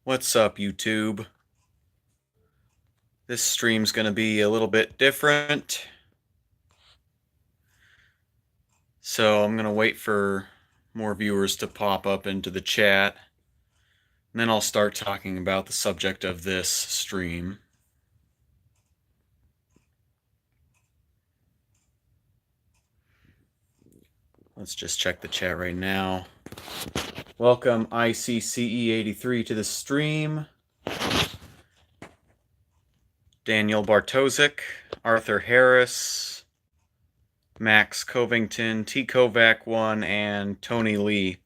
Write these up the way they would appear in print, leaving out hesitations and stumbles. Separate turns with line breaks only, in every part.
What's up, YouTube? This stream's going to be a little bit different. So I'm going to wait for more viewers to pop up into the chat. And then I'll start talking about the subject of this stream. Let's just check the chat right now. Welcome ICCE83 to the stream. Daniel Bartosik, Arthur Harris, Max Covington, T. Kovac1, and Tony Lee.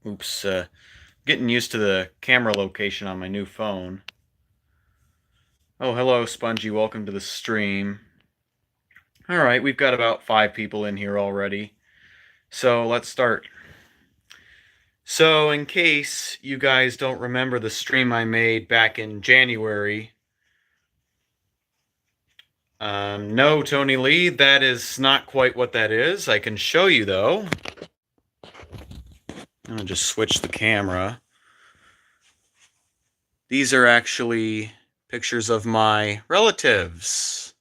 Oops, getting used to the camera location on my new phone. Oh, hello, Spongy. Welcome to the stream. All right, we've got about 5 people in here already. So let's start. So in case you guys don't remember the stream I made back in January, no, Tony Lee, that is not quite what that is. I can show you, though. I'm going to just switch the camera. These are actually pictures of my relatives.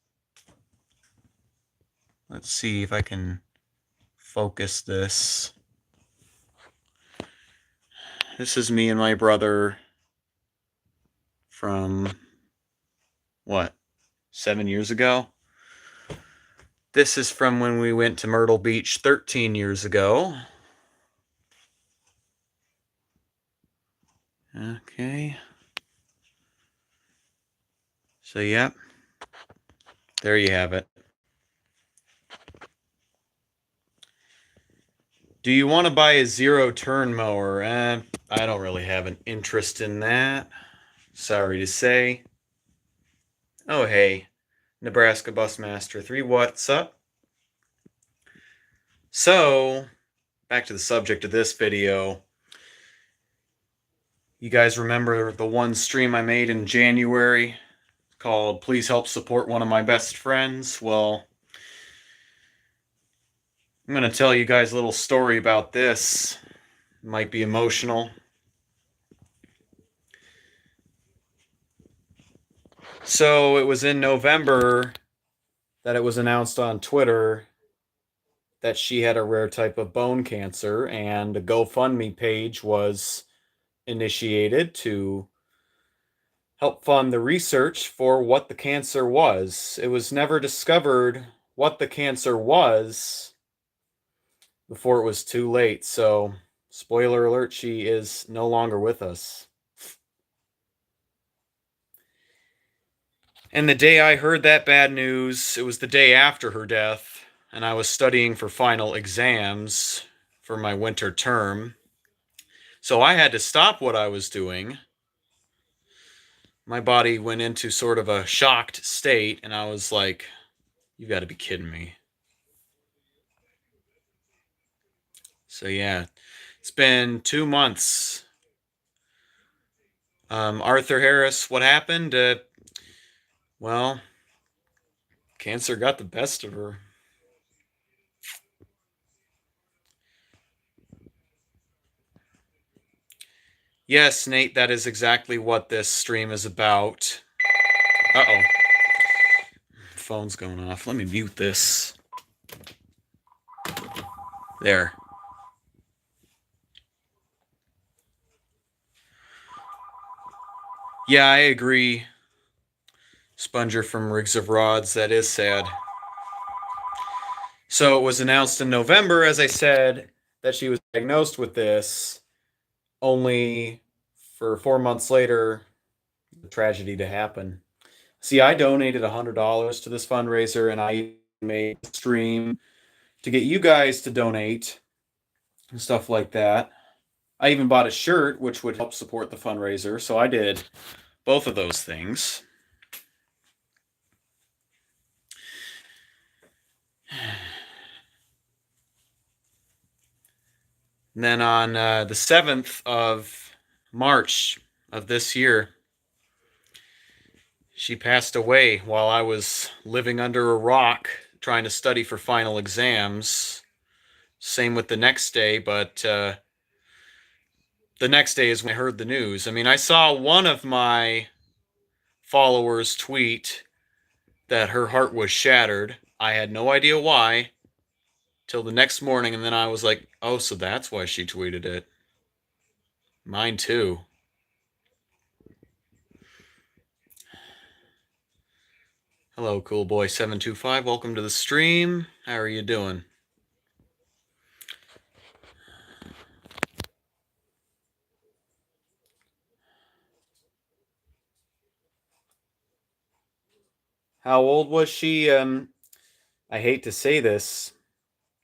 Let's see if I can focus this. This is me and my brother from, 7 years ago? This is from when we went to Myrtle Beach 13 years ago. Okay. So, yep. There you have it. Do you want to buy a zero-turn mower? I don't really have an interest in that. Sorry to say. Oh, hey. Nebraska Busmaster 3, what's up? So, back to the subject of this video. You guys remember the one stream I made in January called Please Help Support One of My Best Friends? Well, I'm going to tell you guys a little story about this. It might be emotional. So it was in November that it was announced on Twitter that she had a rare type of bone cancer, and a GoFundMe page was initiated to help fund the research for what the cancer was. It was never discovered what the cancer was before it was too late. So, spoiler alert, she is no longer with us. And the day I heard that bad news, it was the day after her death, and I was studying for final exams for my winter term. So I had to stop what I was doing. My body went into sort of a shocked state, and I was like, you've got to be kidding me. So yeah, it's been 2 months. Arthur Harris, what happened? Well, cancer got the best of her. Yes, Nate, that is exactly what this stream is about. Uh-oh. Phone's going off. Let me mute this. There. Yeah, I agree. Sponger from Rigs of Rods, that is sad. So it was announced in November, as I said, that she was diagnosed with this, only for 4 months later, the tragedy to happen. See, I donated $100 to this fundraiser, and I made a stream to get you guys to donate and stuff like that. I even bought a shirt, which would help support the fundraiser, so I did both of those things. And then on the 7th of March of this year, she passed away while I was living under a rock trying to study for final exams. Same with the next day, but the the next day is when I heard the news. I mean, I saw one of my followers tweet that her heart was shattered. I had no idea why till the next morning, and then I was like, oh, so that's why she tweeted it. Mine too. Hello, Cool Boy 725. Welcome to the stream. How are you doing? How old was she? I hate to say this.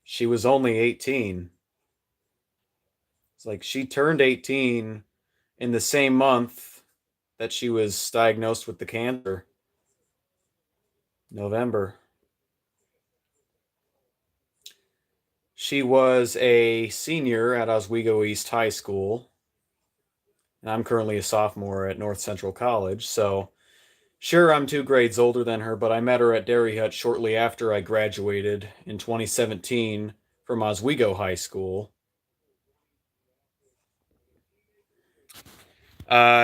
She was only 18. It's like she turned 18 in the same month that she was diagnosed with the cancer. November. She was a senior at Oswego East High School, and I'm currently a sophomore at North Central College, so sure, I'm 2 grades older than her, but I met her at Dairy Hut shortly after I graduated in 2017 from Oswego High School.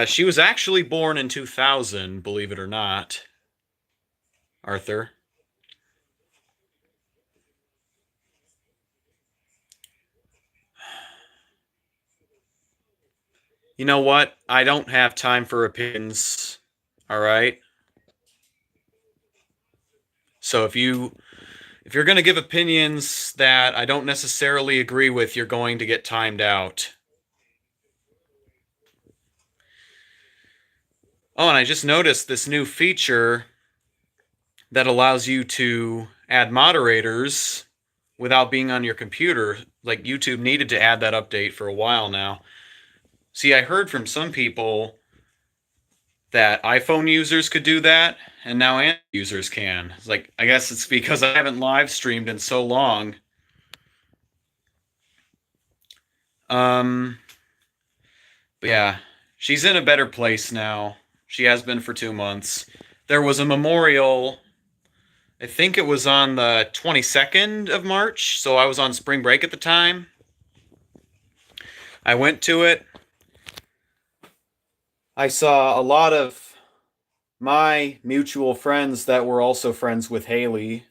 She was actually born in 2000, believe it or not, Arthur. You know what? I don't have time for opinions. All right. So if you're going to give opinions that I don't necessarily agree with, you're going to get timed out. Oh, and I just noticed this new feature that allows you to add moderators without being on your computer. Like YouTube needed to add that update for a while now. See, I heard from some people that iPhone users could do that, and now Android users can. It's like, I guess it's because I haven't live streamed in so long. But yeah, she's in a better place now. She has been for 2 months. There was a memorial, I think it was on the 22nd of March, so I was on spring break at the time. I went to it. I saw a lot of my mutual friends that were also friends with Haley.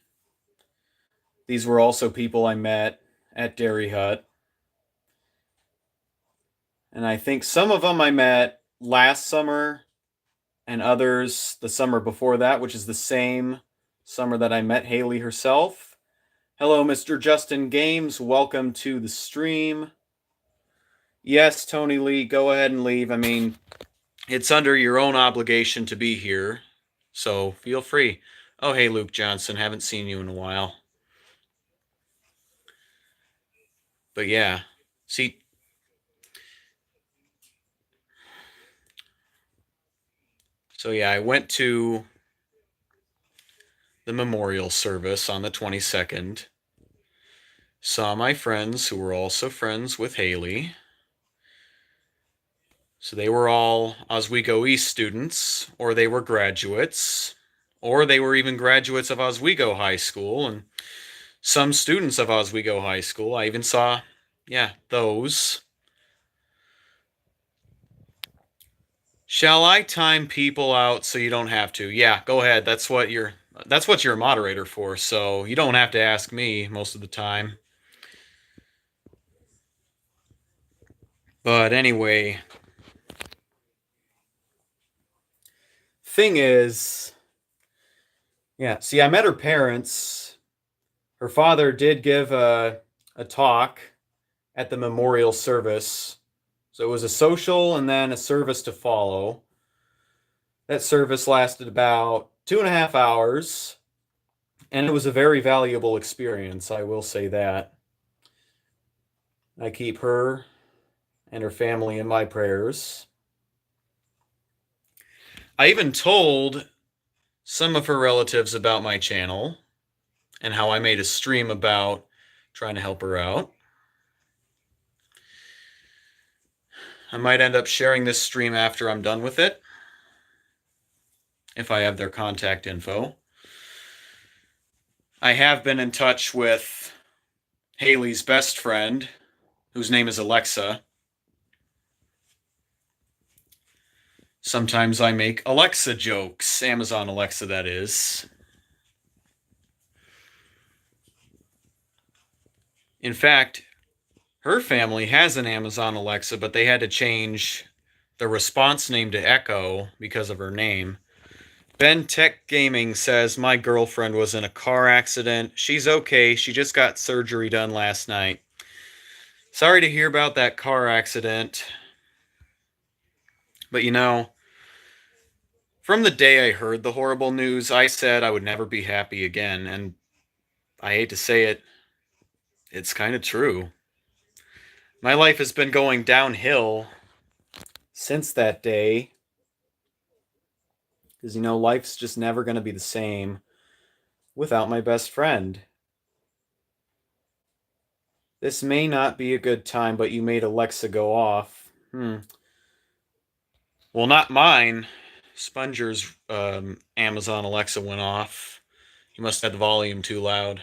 These were also people I met at Dairy Hut. And I think some of them I met last summer and others the summer before that, which is the same summer that I met Haley herself. Hello, Mr. Justin Games. Welcome to the stream. Yes, Tony Lee, go ahead and leave. I mean, it's under your own obligation to be here, so feel free. Oh, hey, Luke Johnson. Haven't seen you in a while. But yeah, see, so yeah, I went to the memorial service on the 22nd. Saw my friends who were also friends with Haley. So they were all Oswego East students, or they were graduates, or they were even graduates of Oswego High School, and some students of Oswego High School. I even saw, yeah, those. Shall I time people out so you don't have to? Yeah, go ahead. That's what you're a moderator for, so you don't have to ask me most of the time. But anyway, thing is, yeah, see, I met her parents. Her father did give a talk at the memorial service. So it was a social and then a service to follow. That service lasted about 2.5 hours, and it was a very valuable experience, I will say that. I keep her and her family in my prayers. I even told some of her relatives about my channel and how I made a stream about trying to help her out. I might end up sharing this stream after I'm done with it, if I have their contact info. I have been in touch with Haley's best friend, whose name is Alexa. Sometimes I make Alexa jokes. Amazon Alexa, that is. In fact, her family has an Amazon Alexa, but they had to change the response name to Echo because of her name. Ben Tech Gaming says, my girlfriend was in a car accident. She's okay. She just got surgery done last night. Sorry to hear about that car accident. But you know, from the day I heard the horrible news, I said I would never be happy again. And I hate to say it, it's kind of true. My life has been going downhill since that day. Because, you know, life's just never going to be the same without my best friend. This may not be a good time, but you made Alexa go off. Well, not mine. Sponger's Amazon Alexa went off. You must have the volume too loud.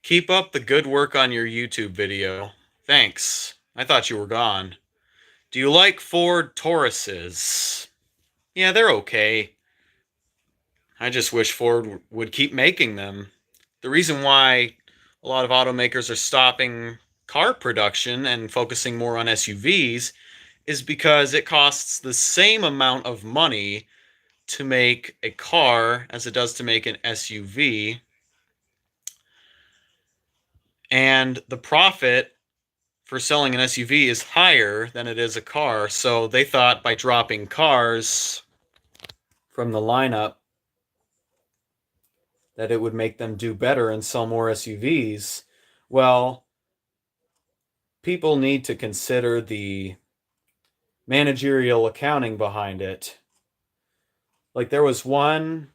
Keep up the good work on your YouTube video. Thanks. I thought you were gone. Do you like Ford Tauruses? Yeah, they're okay. I just wish Ford would keep making them. The reason why a lot of automakers are stopping car production and focusing more on SUVs is because it costs the same amount of money to make a car as it does to make an SUV. And the profit for selling an SUV is higher than it is a car. So they thought by dropping cars from the lineup that it would make them do better and sell more SUVs. Well, people need to consider the managerial accounting behind it. Like there was one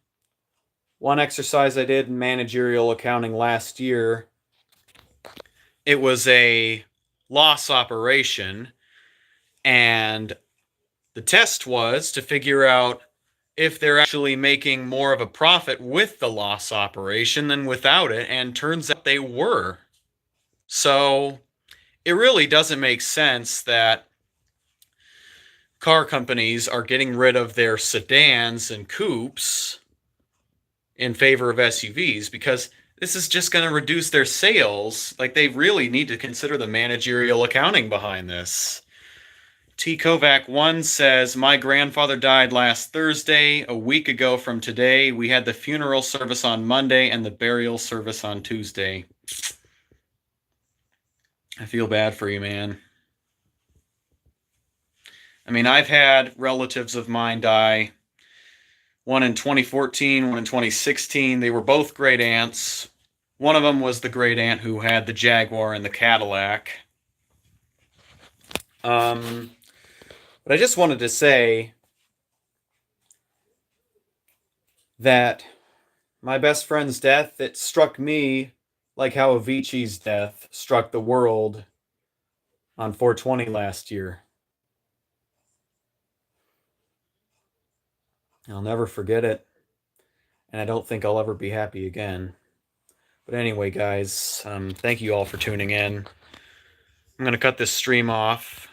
exercise I did in managerial accounting last year. It was a loss operation, and the test was to figure out if they're actually making more of a profit with the loss operation than without it, and turns out they were. So it really doesn't make sense that car companies are getting rid of their sedans and coupes in favor of SUVs, because this is just going to reduce their sales. Like, they really need to consider the managerial accounting behind this. T. Kovac 1 says, my grandfather died last Thursday, a week ago from today. We had the funeral service on Monday and the burial service on Tuesday. I feel bad for you, man. I mean, I've had relatives of mine die. One in 2014, one in 2016. They were both great aunts. One of them was the great aunt who had the Jaguar and the Cadillac. But I just wanted to say that my best friend's death, it struck me like how Avicii's death struck the world on 420 last year. I'll never forget it, and I don't think I'll ever be happy again. But anyway, guys, thank you all for tuning in. I'm going to cut this stream off.